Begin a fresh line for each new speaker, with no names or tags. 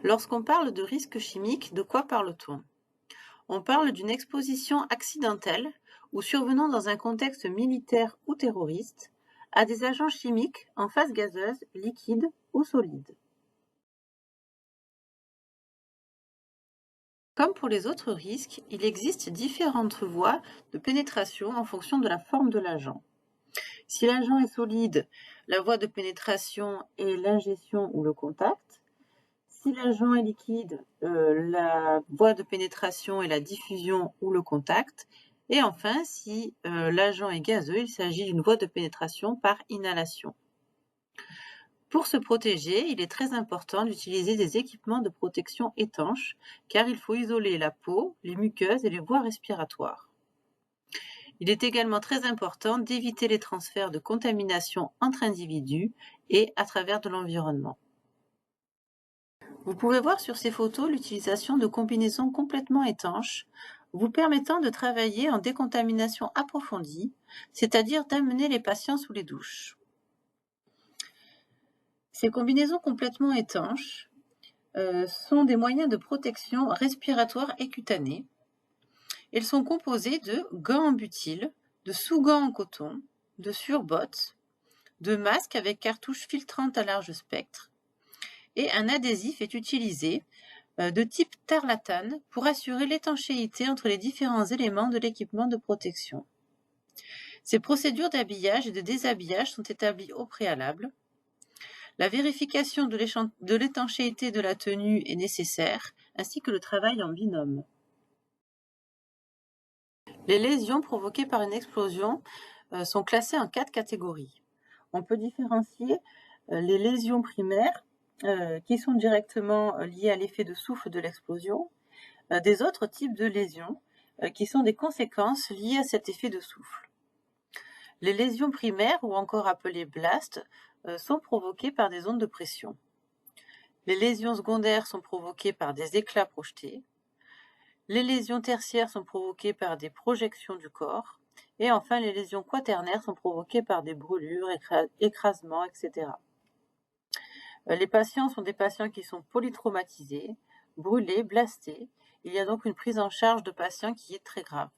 Lorsqu'on parle de risque chimique, de quoi parle-t-on? On parle d'une exposition accidentelle ou survenant dans un contexte militaire ou terroriste à des agents chimiques en phase gazeuse, liquide ou solide. Comme pour les autres risques, il existe différentes voies de pénétration en fonction de la forme de l'agent. Si l'agent est solide, la voie de pénétration est l'ingestion ou le contact. Si l'agent est liquide, la voie de pénétration est la diffusion ou le contact. Et enfin, si l'agent est gazeux, il s'agit d'une voie de pénétration par inhalation. Pour se protéger, il est très important d'utiliser des équipements de protection étanches, car il faut isoler la peau, les muqueuses et les voies respiratoires. Il est également très important d'éviter les transferts de contamination entre individus et à travers de l'environnement. Vous pouvez voir sur ces photos l'utilisation de combinaisons complètement étanches, vous permettant de travailler en décontamination approfondie, c'est-à-dire d'amener les patients sous les douches. Ces combinaisons complètement étanches sont des moyens de protection respiratoire et cutanée. Elles sont composées de gants en butyle, de sous-gants en coton, de surbottes, de masques avec cartouches filtrantes à large spectre, et un adhésif est utilisé de type tarlatane pour assurer l'étanchéité entre les différents éléments de l'équipement de protection. Ces procédures d'habillage et de déshabillage sont établies au préalable. La vérification de l'étanchéité de la tenue est nécessaire, ainsi que le travail en binôme. Les lésions provoquées par une explosion sont classées en 4 catégories. On peut différencier les lésions primaires, qui sont directement liées à l'effet de souffle de l'explosion, des autres types de lésions, qui sont des conséquences liées à cet effet de souffle. Les lésions primaires, ou encore appelées blastes, sont provoquées par des ondes de pression. Les lésions secondaires sont provoquées par des éclats projetés. Les lésions tertiaires sont provoquées par des projections du corps. Et enfin, les lésions quaternaires sont provoquées par des brûlures, écrasements, etc. Les patients sont des patients qui sont polytraumatisés, brûlés, blastés. Il y a donc une prise en charge de patients qui est très grave.